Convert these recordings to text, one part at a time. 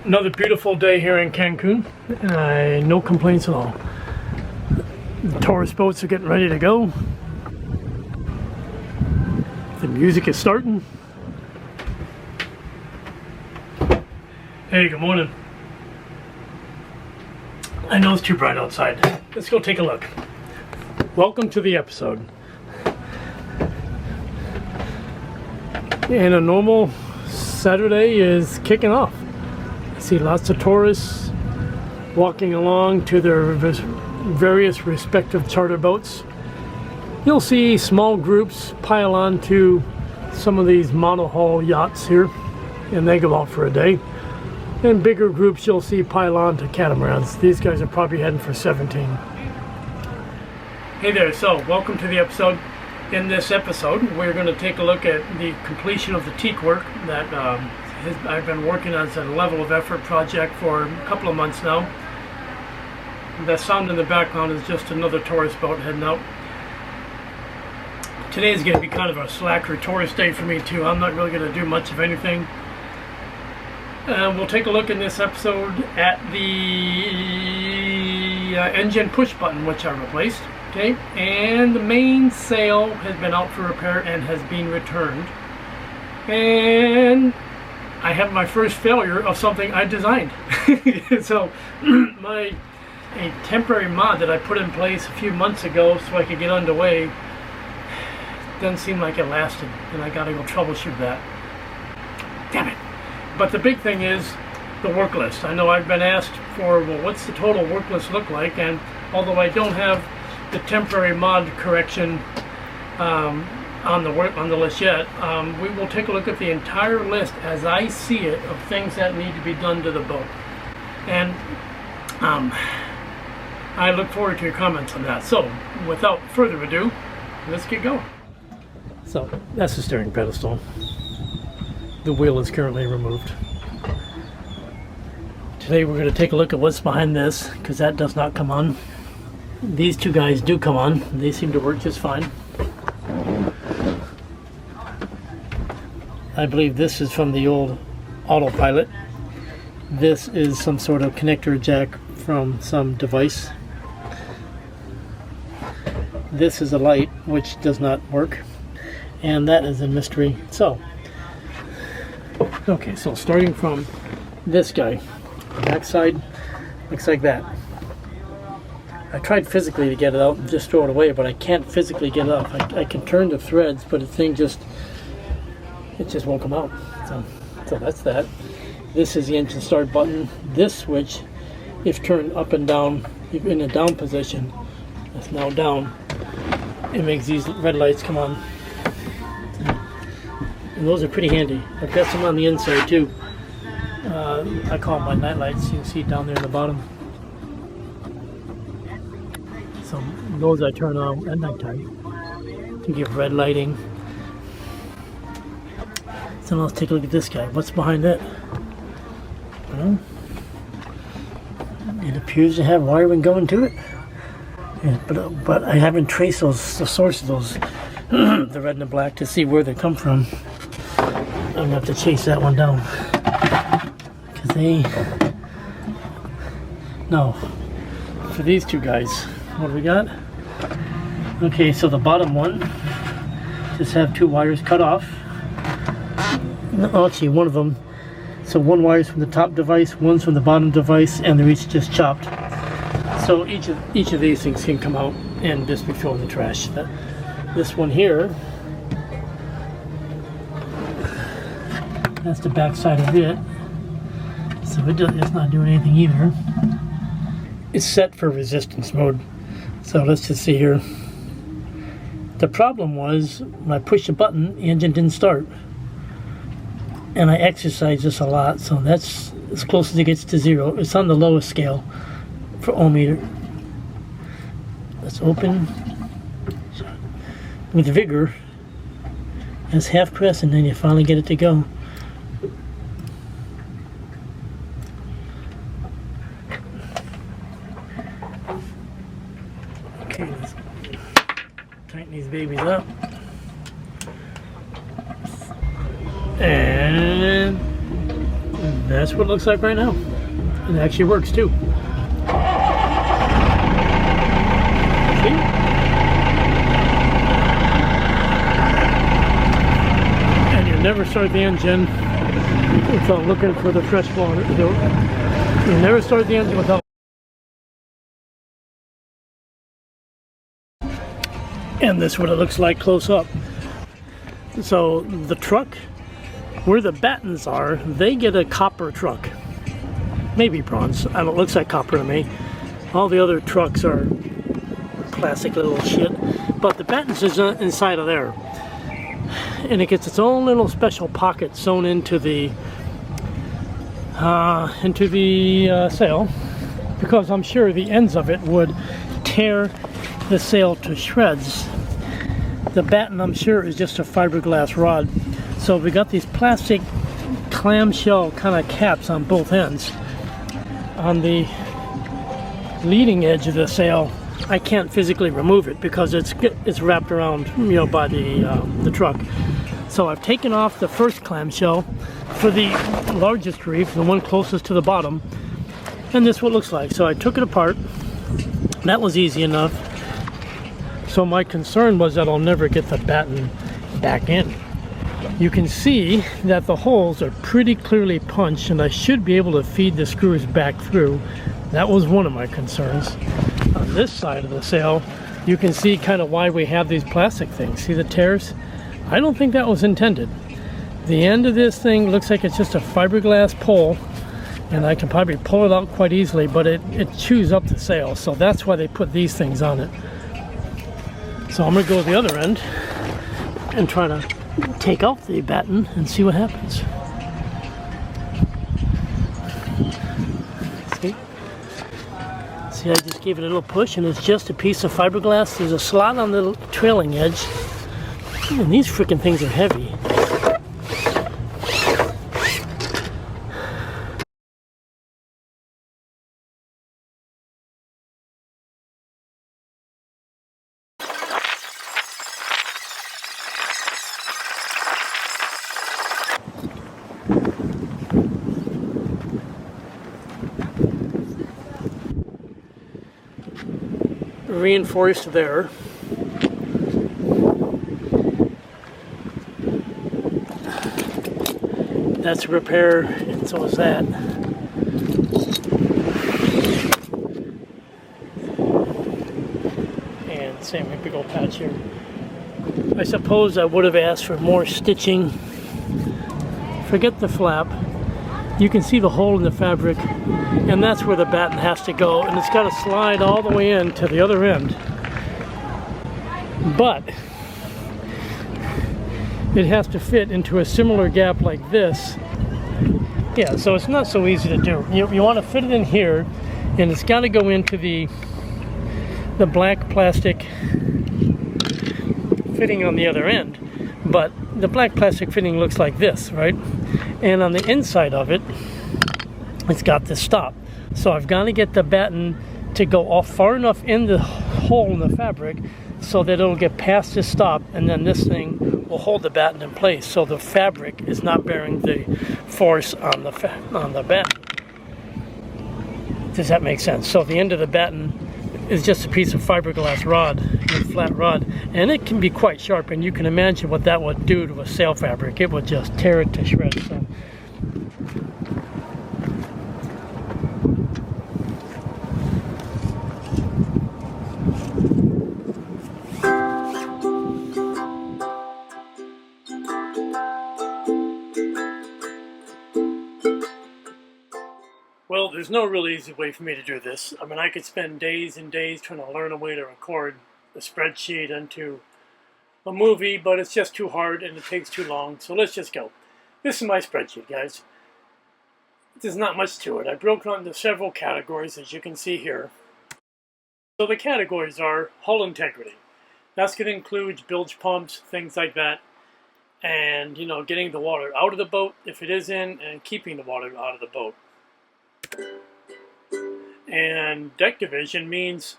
Another beautiful day here in Cancun. No complaints at all. The tourist boats are getting ready to go. The music is starting. Hey, good morning. I know it's too bright outside. Let's go take a look. Welcome to the episode. And a normal Saturday is kicking off. I see lots of tourists walking along to their various respective charter boats. You'll see small groups pile on to some of these monohull yachts here, and they go out for a day. And bigger groups you'll see pile on to catamarans. These guys are probably heading for 17. Hey there, so welcome to the episode. In this episode, we're going to take a look at the completion of the Teak work that I've been working on as a level of effort project for a couple of months now. The sound in the background is just another tourist boat heading out. Today is going to be kind of a slacker tourist day for me too. I'm not really going to do much of anything. We'll take a look in this episode at the engine push button, which I replaced. Okay, and the main sail has been out for repair and has been returned. And I have my first failure of something I designed. So a temporary mod that I put in place a few months ago so I could get underway doesn't seem like it lasted, and I gotta go troubleshoot that. Damn it. But the big thing is the work list. I know I've been asked for, well, what's the total work list look like? And although I don't have the temporary mod correction on the list yet, we will take a look at the entire list as I see it of things that need to be done to the boat. And I look forward to your comments on that. So without further ado, let's get going. So that's the steering pedestal. The wheel is currently removed. Today we're going to take a look at what's behind this, because that does not come on. These two guys do come on. They seem to work just fine. I believe this is from the old autopilot. This is some sort of connector jack from some device. This is a light which does not work. And that is a mystery. So, okay, so starting from this guy, backside looks like that. I tried physically to get it out and just throw it away, but I can't physically get it off. I can turn the threads, but the thing just won't come out. So that's that. This is the engine start button. This switch, if turned up and down, if in a down position, it's now down, it makes these red lights come on. And those are pretty handy. I've got some on the inside too. I call them my night lights. You can see it down there in the bottom. So those I turn on at nighttime to give red lighting. So let's take a look at this guy. What's behind it? Well, it appears to have wiring going to it. Yeah, but I haven't traced the source of those, the red and the black, to see where they come from. I'm gonna have to chase that one down. No, for these two guys, what do we got? Okay, so the bottom one just have two wires cut off. No, actually one of them. So one wire's from the top device, one's from the bottom device, and they're each just chopped. So each of these things can come out and just be thrown in the trash. This one here, that's the back side of it. So it's not doing anything either. It's set for resistance mode. So let's just see here. The problem was when I pushed the button, the engine didn't start. And I exercised this a lot, so that's as close as it gets to zero. It's on the lowest scale for ohm meter. Let's open with vigor. That's half press, and then you finally get it to go. Okay, let's tighten these babies up. And that's what it looks like right now. It actually works too. See? And you never start the engine without looking for the fresh water. You never start the engine without. And this is what it looks like close up. So the truck, where the battens are, they get a copper truck. Maybe bronze. I don't know, it looks like copper to me. All the other trucks are plastic little shit. But the battens is inside of there. And it gets its own little special pocket sewn into the sail, because I'm sure the ends of it would tear the sail to shreds. The batten, I'm sure, is just a fiberglass rod. So we got these plastic clamshell kind of caps on both ends. On the leading edge of the sail, I can't physically remove it because it's wrapped around, you know, by the truck. So I've taken off the first clamshell for the largest reef, the one closest to the bottom, and this is what it looks like. So I took it apart. That was easy enough. So my concern was that I'll never get the batten back in. You can see that the holes are pretty clearly punched, and I should be able to feed the screws back through. That was one of my concerns. On this side of the sail, you can see kind of why we have these plastic things. See the tears? I don't think that was intended. The end of this thing looks like it's just a fiberglass pole, and I can probably pull it out quite easily, but it chews up the sail, so that's why they put these things on it. So I'm going to go to the other end and try to take out the batten and see what happens. See, I just gave it a little push, and it's just a piece of fiberglass. There's a slot on the trailing edge, and these freaking things are heavy. Reinforced there. That's a repair, and so is that. And same big old patch here. I suppose I would have asked for more stitching. Forget the flap. You can see the hole in the fabric, and that's where the batten has to go, and it's got to slide all the way in to the other end. But it has to fit into a similar gap like this. Yeah, so it's not so easy to do. You want to fit it in here, and it's got to go into the black plastic fitting on the other end. But the black plastic fitting looks like this, right? And on the inside of it, it's got this stop. So I've got to get the batten to go off far enough in the hole in the fabric so that it'll get past this stop, and then this thing will hold the batten in place so the fabric is not bearing the force on the batten. Does that make sense? So the end of the batten is just a piece of fiberglass rod, a flat rod, and it can be quite sharp, and you can imagine what that would do to a sail fabric. It would just tear it to shreds. So. Well, there's no real easy way for me to do this. I mean, I could spend days and days trying to learn a way to record a spreadsheet into a movie, but it's just too hard and it takes too long, so let's just go. This is my spreadsheet, guys. There's not much to it. I broke it into several categories, as you can see here. So the categories are hull integrity. That's going to include bilge pumps, things like that, and, you know, getting the water out of the boat if it is in, and keeping the water out of the boat. And deck division means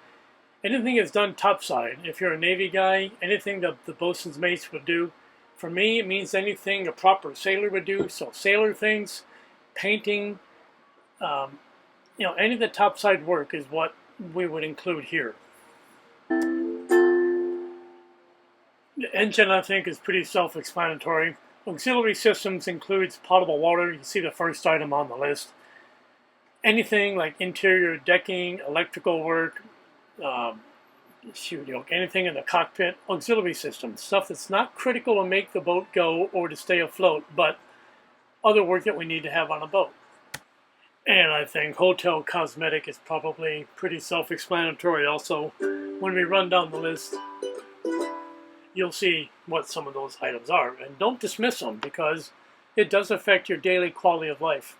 anything that's done topside. If you're a Navy guy, anything that the bosun's mates would do. For me, it means anything a proper sailor would do. So sailor things, painting, any of the topside work is what we would include here. The engine, I think, is pretty self-explanatory. Auxiliary systems includes potable water. You see the first item on the list. Anything like interior decking, electrical work, anything in the cockpit, auxiliary systems, stuff that's not critical to make the boat go or to stay afloat, but other work that we need to have on a boat. And I think hotel cosmetic is probably pretty self-explanatory also. When we run down the list, you'll see what some of those items are. And don't dismiss them, because it does affect your daily quality of life.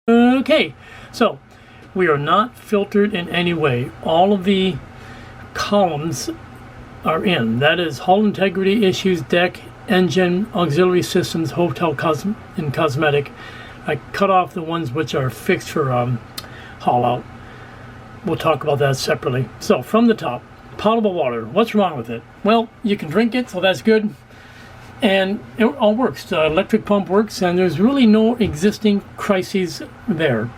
Okay, so we are not filtered in any way. All of the columns are in. That is hull integrity, issues, deck, engine, auxiliary systems, hotel and cosmetic. I cut off the ones which are fixed for haul out. We'll talk about that separately. So from the top, potable water. What's wrong with it? Well, you can drink it, so that's good. And it all works. The electric pump works, and there's really no existing crises there.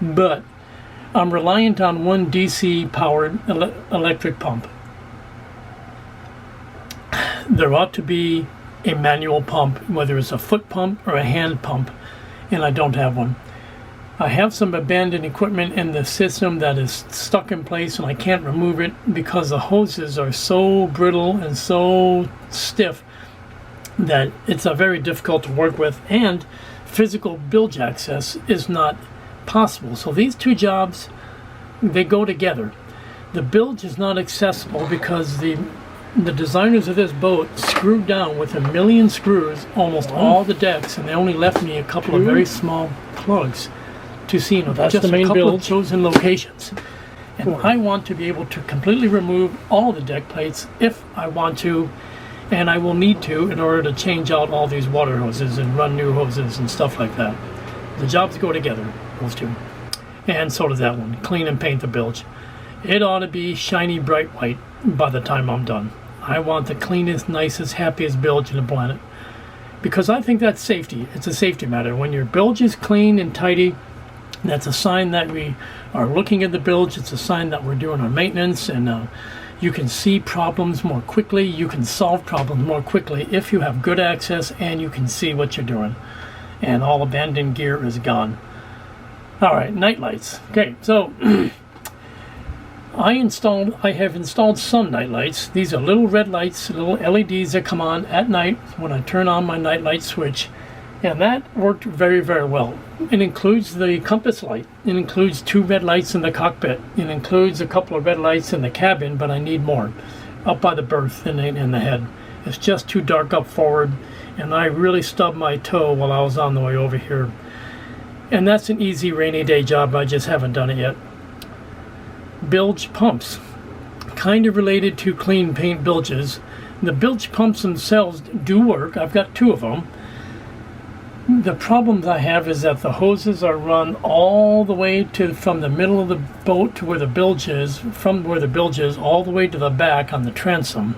But I'm reliant on one DC powered electric pump. There ought to be a manual pump, whether it's a foot pump or a hand pump, and I don't have one. I have some abandoned equipment in the system that is stuck in place, and I can't remove it because the hoses are so brittle and so stiff that it's very difficult to work with, and physical bilge access is not possible. So these two jobs, they go together. The bilge is not accessible because the designers of this boat screwed down with 1,000,000 screws almost all the decks, and they only left me a couple of very small plugs to see, that's just the main a couple bilge. of chosen locations. And I want to be able to completely remove all the deck plates if I want to, and I will need to in order to change out all these water hoses and run new hoses and stuff like that. The jobs go together, those two. And so does that one. Clean and paint the bilge. It ought to be shiny, bright white by the time I'm done. I want the cleanest, nicest, happiest bilge in the planet, because I think that's safety. It's a safety matter. When your bilge is clean and tidy, that's a sign that we are looking at the bilge. It's a sign that we're doing our maintenance, and you can see problems more quickly. You can solve problems more quickly if you have good access and you can see what you're doing. And all abandoned gear is gone. All right, night lights. Okay, so I have installed some night lights. These are little red lights, little LEDs that come on at night when I turn on my night light switch. And that worked very, very well. It includes the compass light. It includes 2 red lights in the cockpit. It includes a couple of red lights in the cabin, but I need more up by the berth and in the head. It's just too dark up forward, and I really stubbed my toe while I was on the way over here. And that's an easy rainy day job. I just haven't done it yet. Bilge pumps, kind of related to clean paint bilges. The bilge pumps themselves do work. I've got 2 of them. The problems I have is that the hoses are run all the way from the middle of the boat to where the bilge is, from where the bilge is all the way to the back on the transom.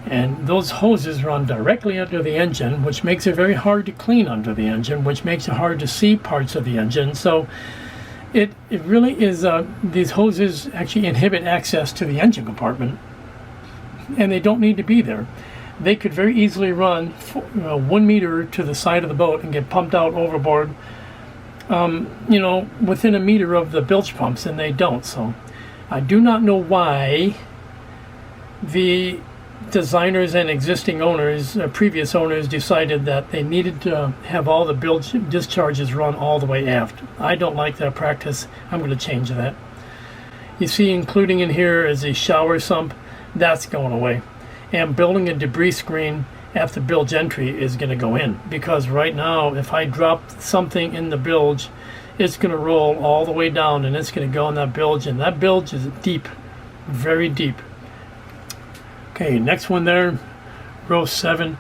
And those hoses run directly under the engine, which makes it very hard to clean under the engine, which makes it hard to see parts of the engine. So it really is, these hoses actually inhibit access to the engine compartment, and they don't need to be there. They could very easily run 1 meter to the side of the boat and get pumped out overboard, within a meter of the bilge pumps, and they don't. So I do not know why the designers and existing owners, previous owners, decided that they needed to have all the bilge discharges run all the way aft. I don't like that practice. I'm going to change that. You see, including in here is a shower sump. That's going away. And building a debris screen at the bilge entry is going to go in, because right now if I drop something in the bilge, it's going to roll all the way down and it's going to go in that bilge, and that bilge is deep, very deep. Okay, next one there, row 7.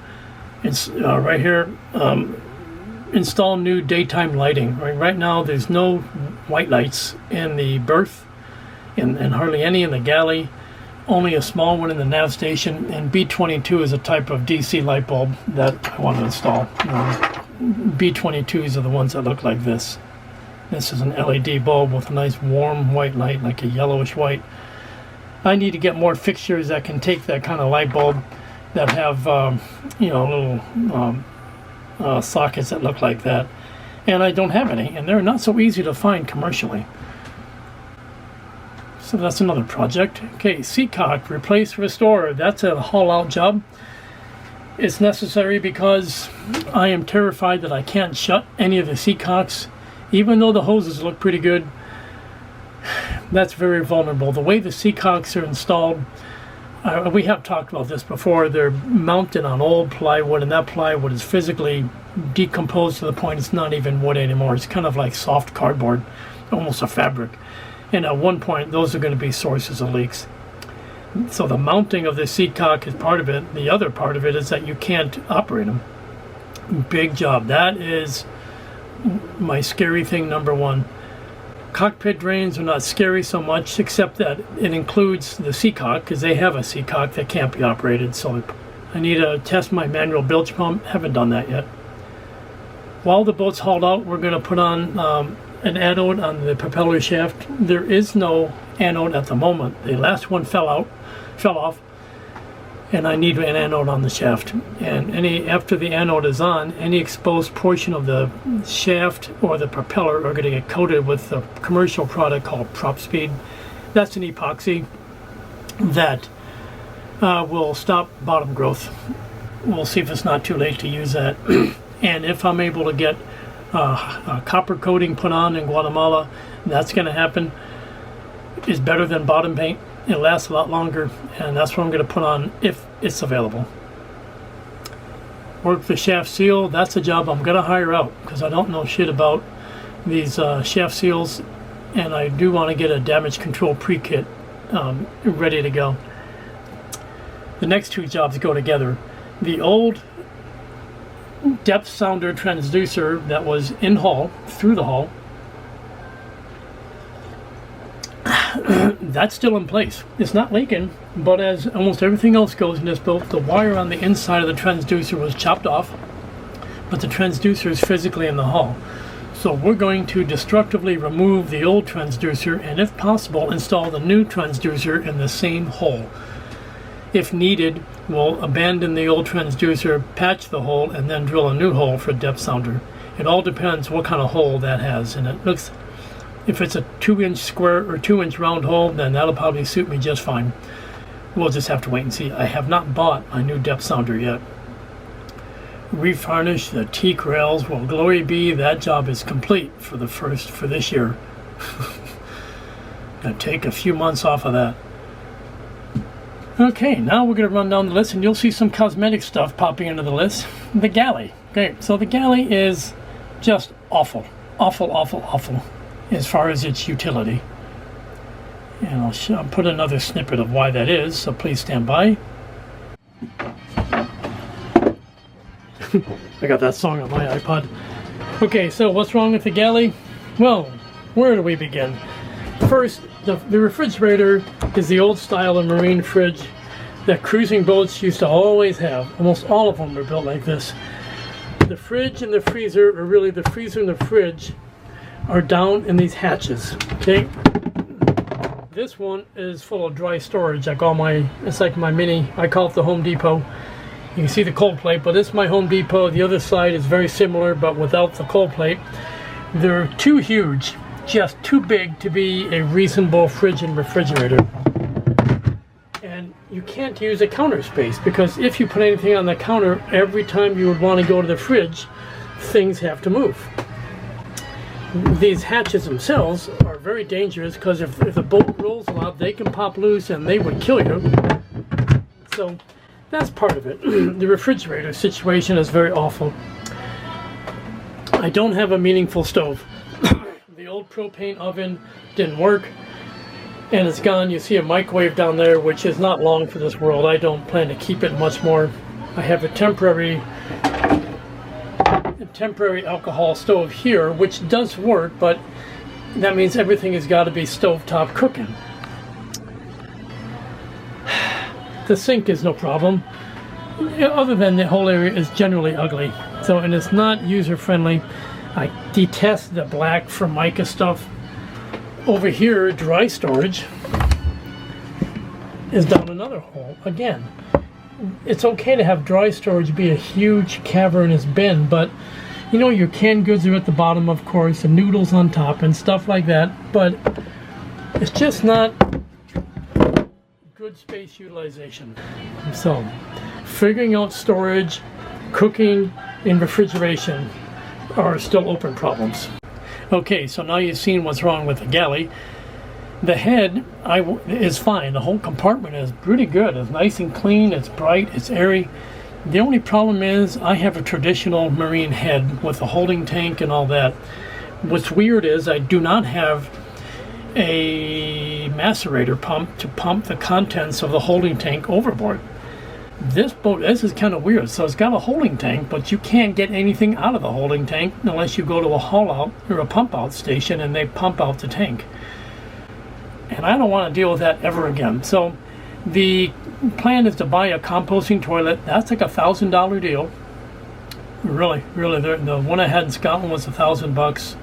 It's right here. Install new daytime lighting. Right now there's no white lights in the berth, and hardly any in the galley. only a small one in the nav station, and B22 is a type of DC light bulb that I want to install. B22s are the ones that look like this. This is an LED bulb with a nice warm white light, like a yellowish white. I need to get more fixtures that can take that kind of light bulb, that have little sockets that look like that, and I don't have any, and they're not so easy to find commercially. So that's another project. Okay, seacock, replace, restore. That's a haul out job. It's necessary because I am terrified that I can't shut any of the seacocks, even though the hoses look pretty good. That's very vulnerable. The way the seacocks are installed, we have talked about this before, they're mounted on old plywood, and that plywood is physically decomposed to the point it's not even wood anymore. It's kind of like soft cardboard, almost a fabric. And at one point, those are going to be sources of leaks. So the mounting of the seacock is part of it. The other part of it is that you can't operate them. Big job. That is my scary thing number one. Cockpit drains are not scary so much, except that it includes the seacock, because they have a seacock that can't be operated. So I need to test my manual bilge pump. Haven't done that yet. While the boat's hauled out, we're going to put on an anode on the propeller shaft. There is no anode at the moment. The last one fell off, and I need an anode on the shaft. And after the anode is on, any exposed portion of the shaft or the propeller are going to get coated with a commercial product called Prop Speed. That's an epoxy that will stop bottom growth. We'll see if it's not too late to use that. And if I'm able to get a copper coating put on in Guatemala, that's going to happen. It's better than bottom paint. It lasts a lot longer, and that's what I'm going to put on if it's available. Work the shaft seal. That's a job I'm going to hire out, because I don't know shit about these shaft seals, and I do want to get a damage control pre-kit ready to go. The next two jobs go together. The old depth sounder transducer that was in hull, through the hull, that's still in place. It's not leaking, but as almost everything else goes in this boat, the wire on the inside of the transducer was chopped off, but the transducer is physically in the hull. So we're going to destructively remove the old transducer, and if possible, install the new transducer in the same hole. If needed, we'll abandon the old transducer, patch the hole, and then drill a new hole for depth sounder. It all depends what kind of hole that has, and it looks, if it's a 2-inch square or 2-inch round hole, then that'll probably suit me just fine. We'll just have to wait and see. I have not bought my new depth sounder yet. Refarnish the Teak rails. Well, glory be, that job is complete for this year. Gonna take a few months off of that. Okay, now we're going to run down the list, and you'll see some cosmetic stuff popping into the list. The Galley. Okay, so the Galley is just awful as far as its utility. And I'll put another snippet of why that is, so please stand by. I got that song on my iPod. Okay, so what's wrong with the Galley? Well, where do we begin? First, the refrigerator is the old style of marine fridge that cruising boats used to always have. Almost all of them were built like this. The fridge and the freezer, or really the freezer and the fridge, are down in these hatches. Okay, this one is full of dry storage. It's like my mini, I call it the Home Depot. You can see the cold plate, but this is my Home Depot. The other side is very similar, but without the cold plate. They're too huge, just too big to be a reasonable fridge and refrigerator. And you can't use a counter space, because if you put anything on the counter, every time you would want to go to the fridge, things have to move. These hatches themselves are very dangerous, because if the boat rolls a lot, they can pop loose and they would kill you. So that's part of it. The refrigerator situation is very awful. I don't have a meaningful stove. The old propane oven didn't work, and it's gone. You see a microwave down there, which is not long for this world. I don't plan to keep it much more. I have a temporary alcohol stove here, which does work, but that means everything has got to be stovetop cooking. The sink is no problem. Other than the whole area is generally ugly. So, and it's not user friendly. I detest the black Formica stuff. Over here, dry storage is down another hole. Again, it's okay to have dry storage be a huge cavernous bin, but you know, your canned goods are at the bottom, of course, and noodles on top and stuff like that, but it's just not good space utilization. So, figuring out storage, cooking, and refrigeration are still open problems. Okay, so now you've seen what's wrong with the galley. The head is fine. The whole compartment is pretty good. It's nice and clean, it's bright, it's airy. The only problem is I have a traditional marine head with a holding tank and all that. What's weird is I do not have a macerator pump to pump the contents of the holding tank overboard. This boat, this is kind of weird. So it's got a holding tank, but you can't get anything out of the holding tank unless you go to a haul out or a pump out station and they pump out the tank. And I don't want to deal with that ever again. So the plan is to buy a composting toilet. That's like $1,000 deal. Really, the one I had in Scotland was $1,000.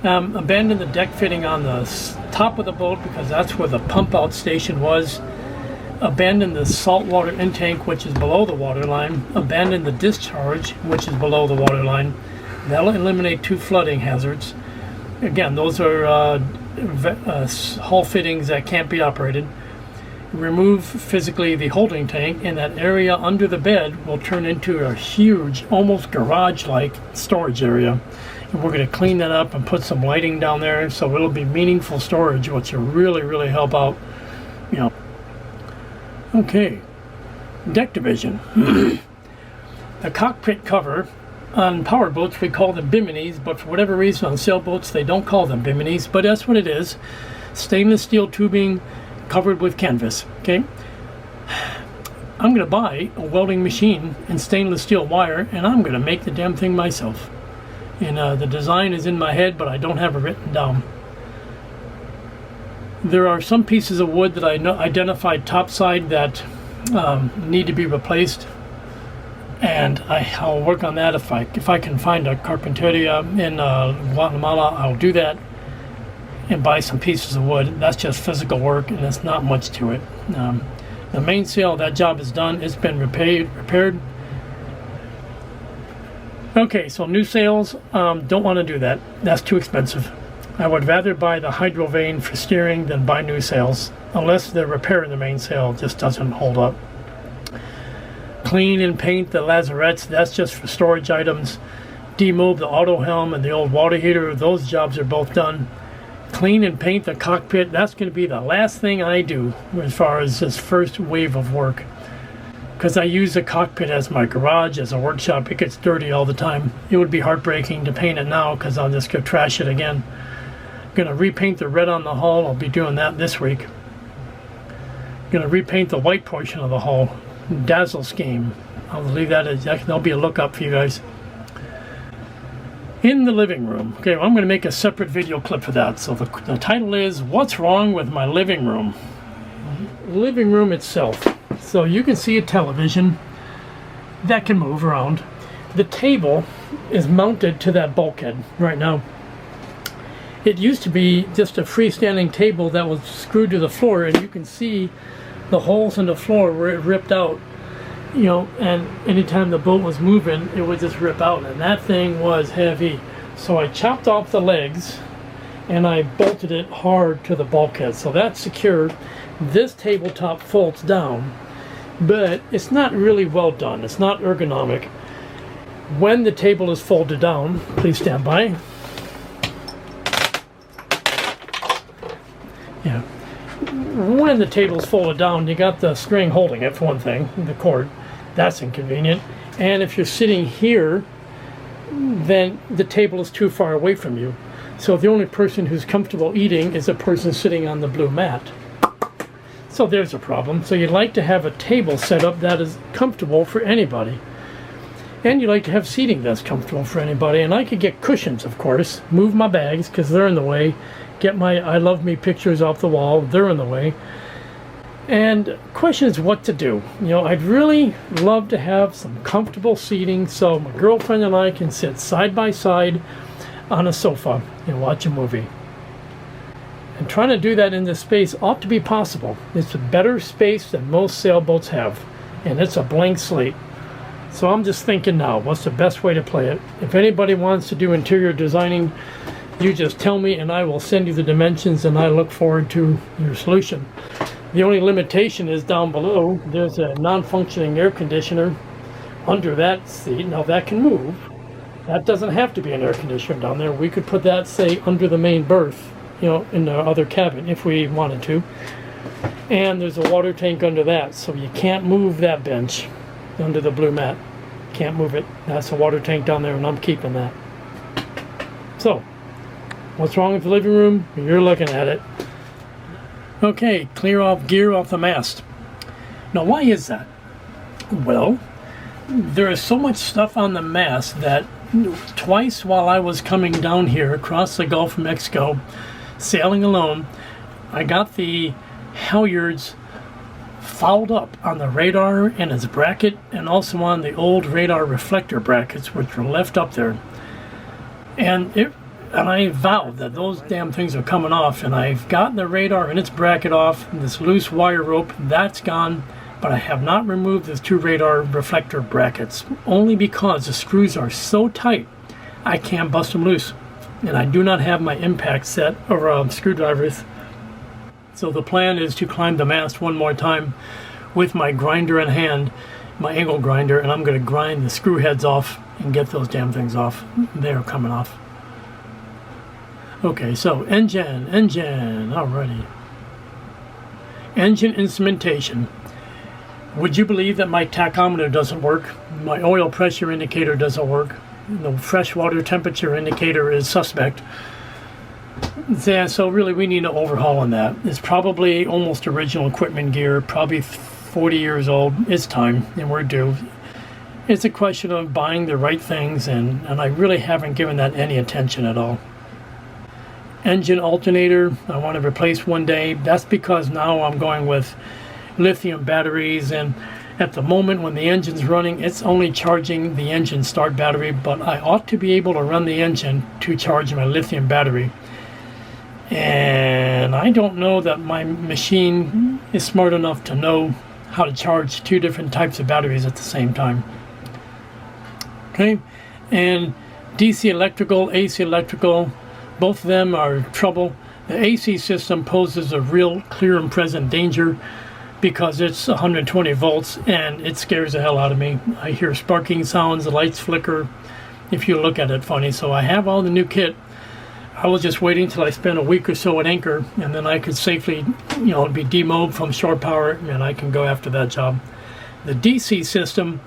Abandoned the deck fitting on the top of the boat because that's where the pump out station was. Abandoned the saltwater intake, which is below the waterline. Abandoned the discharge, which is below the waterline. That'll eliminate 2 flooding hazards. Again, those are hull fittings that can't be operated. Remove physically the holding tank, and that area under the bed will turn into a huge, almost garage-like storage area. And we're going to clean that up and put some lighting down there, so it'll be meaningful storage, which will really help out, you know. Okay, deck division. The cockpit cover on power boats we call them biminis, but for whatever reason on sailboats they don't call them biminis, but that's what it is. Stainless steel tubing covered with canvas. Okay, I'm going to buy a welding machine and stainless steel wire, and I'm going to make the damn thing myself. And the design is in my head, but I don't have it written down. There are some pieces of wood that I identified topside that need to be replaced, and I'll work on that if I can find a carpinteria in Guatemala. I'll do that and buy some pieces of wood. That's just physical work, and there's not much to it. The mainsail, that job is done. It's been repaired. Okay, so new sails, don't want to do that. That's too expensive. I would rather buy the hydrovane for steering than buy new sails, unless the repair in the mainsail just doesn't hold up. Clean and paint the lazarettes, that's just for storage items. Demob the auto helm and the old water heater, those jobs are both done. Clean and paint the cockpit, that's going to be the last thing I do as far as this first wave of work. Because I use the cockpit as my garage, as a workshop. It gets dirty all the time. It would be heartbreaking to paint it now because I'll just go trash it again. Going to repaint the red on the hull. I'll be doing that this week. Going to repaint the white portion of the hull. Dazzle scheme. I'll leave that as that'll be a lookup for you guys. In the living room. Okay, well, I'm going to make a separate video clip for that. So the title is "What's Wrong with My Living Room?" Living room itself. So you can see a television that can move around. The table is mounted to that bulkhead right now. It used to be just a freestanding table that was screwed to the floor, and you can see the holes in the floor where it ripped out, you know, and anytime the boat was moving, it would just rip out, and that thing was heavy. So I chopped off the legs and I bolted it hard to the bulkhead, so that's secure. This tabletop folds down, but it's not really well done. It's not ergonomic. When the table is folded down, please stand by. Yeah. When the table's folded down, you got the string holding it for one thing, the cord. That's inconvenient. And if you're sitting here, then the table is too far away from you. So the only person who's comfortable eating is a person sitting on the blue mat. So there's a problem. So you'd like to have a table set up that is comfortable for anybody. And you like to have seating that's comfortable for anybody. And I could get cushions, of course, move my bags because they're in the way, get my I Love Me pictures off the wall, they're in the way. And question is what to do. You know, I'd really love to have some comfortable seating so my girlfriend and I can sit side by side on a sofa and watch a movie. And trying to do that in this space ought to be possible. It's a better space than most sailboats have, and it's a blank slate. So I'm just thinking now, what's the best way to play it? If anybody wants to do interior designing, you just tell me and I will send you the dimensions, and I look forward to your solution. The only limitation is down below, there's a non-functioning air conditioner under that seat. Now that can move. That doesn't have to be an air conditioner down there. We could put that, say, under the main berth, you know, in the other cabin if we wanted to. And there's a water tank under that, so you can't move that bench under the blue mat. Can't move it. That's a water tank down there, and I'm keeping that. So, what's wrong with the living room? You're looking at it. Okay, clear off gear off the mast. Now, why is that? Well, there is so much stuff on the mast that twice while I was coming down here across the Gulf of Mexico, sailing alone, I got the halyards fouled up on the radar and its bracket, and also on the old radar reflector brackets, which were left up there. And I vowed that those damn things are coming off, and I've gotten the radar and its bracket off, and this loose wire rope, that's gone, but I have not removed the two radar reflector brackets, only because the screws are so tight, I can't bust them loose. And I do not have my impact set or screwdrivers. So the plan is to climb the mast one more time with my grinder in hand, my angle grinder, and I'm going to grind the screw heads off and get those damn things off. They're coming off. Okay, so engine, alrighty. Engine instrumentation. Would you believe that my tachometer doesn't work? My oil pressure indicator doesn't work. The freshwater temperature indicator is suspect. Yeah, so really we need to overhaul on that. It's probably almost original equipment gear, probably 40 years old. It's time, and we're due. It's a question of buying the right things, and I really haven't given that any attention at all. Engine alternator, I want to replace one day. That's because now I'm going with lithium batteries, and at the moment when the engine's running, it's only charging the engine start battery, but I ought to be able to run the engine to charge my lithium battery. And I don't know that my machine is smart enough to know how to charge two different types of batteries at the same time. Okay, and DC electrical, AC electrical, both of them are trouble. The AC system poses a real clear and present danger because it's 120 volts and it scares the hell out of me. I hear sparking sounds, the lights flicker if you look at it funny. So I have all the new kit. I was just waiting until I spent a week or so at anchor, and then I could safely, you know, be demobbed from shore power, and I can go after that job. The DC system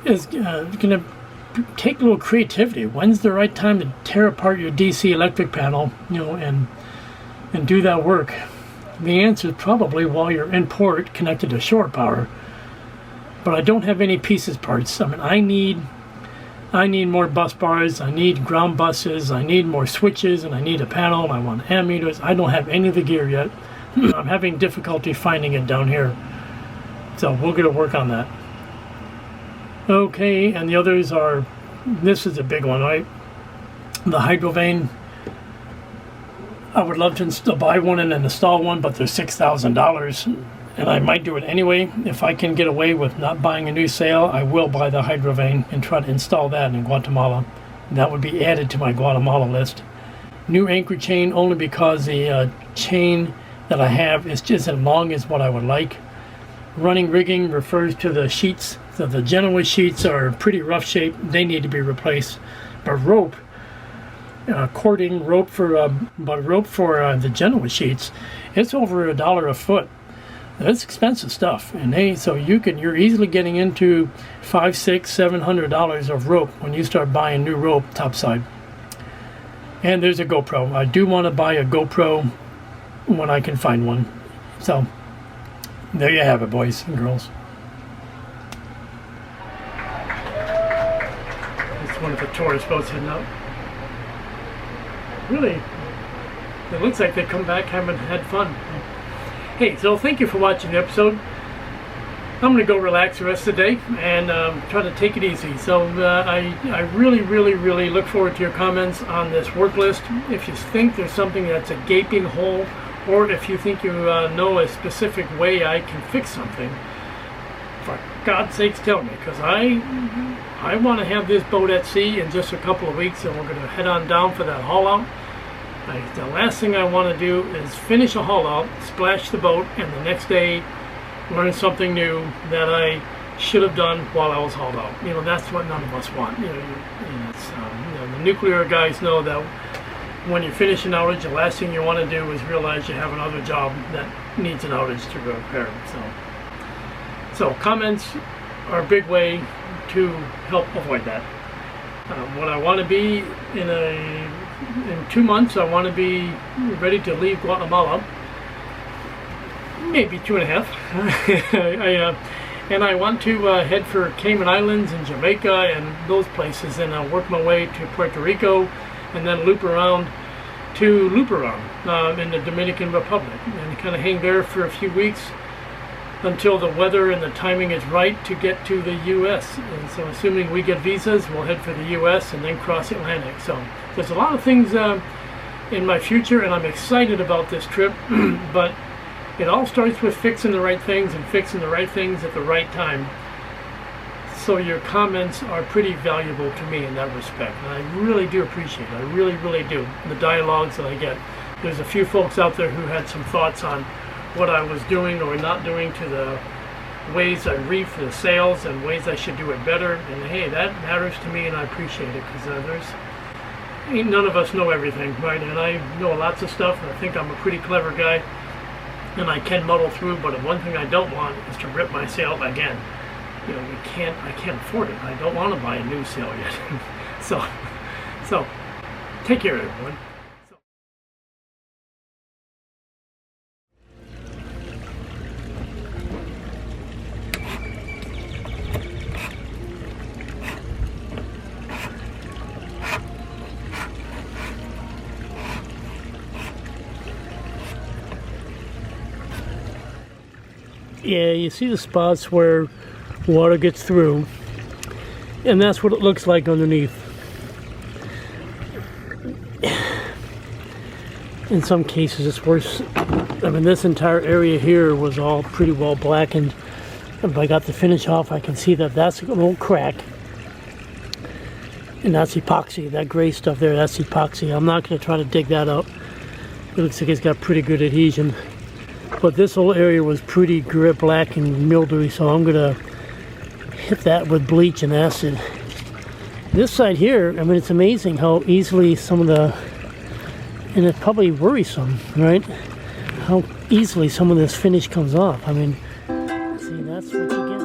is going to take a little creativity. When's the right time to tear apart your DC electric panel, you know, and do that work? The answer is probably while you're in port connected to shore power. But I don't have any pieces parts. I mean, I need more bus bars, I need ground buses, I need more switches, and I need a panel, and I want ammeters. I don't have any of the gear yet. I'm having difficulty finding it down here. So we're going to work on that. Okay, and the others are, this is a big one, right? The hydrovane. I would love to buy one and then install one, but they're $6,000. And I might do it anyway. If I can get away with not buying a new sail, I will buy the hydrovane and try to install that in Guatemala. That would be added to my Guatemala list. New anchor chain only because the chain that I have is just as long as what I would like. Running rigging refers to the sheets. So the general sheets are pretty rough shape. They need to be replaced. But rope, cording rope for the general sheets, it's over $1 a foot. That's expensive stuff, and you're easily getting into $500, $600, $700 of rope when you start buying new rope topside. And there's a GoPro. I do want to buy a GoPro when I can find one. So there you have it, boys and girls. It's one of the tourist boats heading out. Really, it looks like they come back having had fun. Hey, so thank you for watching the episode. I'm going to go relax the rest of the day and try to take it easy. So I really look forward to your comments on this work list. If you think there's something that's a gaping hole, or if you think you know a specific way I can fix something, for God's sakes tell me, because I want to have this boat at sea in just a couple of weeks, and we're going to head on down for that haul out. The last thing I want to do is finish a haul out, splash the boat, and the next day learn something new that I should have done while I was hauled out. You know, that's what none of us want. You know, the nuclear guys know that when you finish an outage, the last thing you want to do is realize you have another job that needs an outage to repair. So comments are a big way to help avoid that. What I want to be in 2 months, I want to be ready to leave Guatemala. Maybe 2.5. And I want to head for Cayman Islands and Jamaica and those places, and I'll work my way to Puerto Rico and then loop around in the Dominican Republic and kind of hang there for a few weeks until the weather and the timing is right to get to the U.S. And so assuming we get visas, we'll head for the U.S. and then cross Atlantic. So there's a lot of things in my future, and I'm excited about this trip, but it all starts with fixing the right things and fixing the right things at the right time. So your comments are pretty valuable to me in that respect, and I really do appreciate it. I really do. The dialogues that I get. There's a few folks out there who had some thoughts on what I was doing or not doing to the ways I reef the sails and ways I should do it better. And hey, that matters to me, and I appreciate it, because none of us know everything, right? And I know lots of stuff, and I think I'm a pretty clever guy, and I can muddle through. But one thing I don't want is to rip my sail again. You know, I can't afford it. I don't want to buy a new sail yet. so take care, everyone. Yeah, you see the spots where water gets through, and that's what it looks like underneath. In some cases it's worse. I mean, this entire area here was all pretty well blackened. If I got the finish off, I can see that that's an old crack, and that's epoxy. That gray stuff there, that's epoxy. I'm not going to try to dig that up. It looks like it's got pretty good adhesion. But this whole area was pretty black and mildewy, so I'm gonna hit that with bleach and acid. This side here, I mean, it's amazing how easily some of the, and it's probably worrisome, right? How easily some of this finish comes off. I mean, see, that's what you get.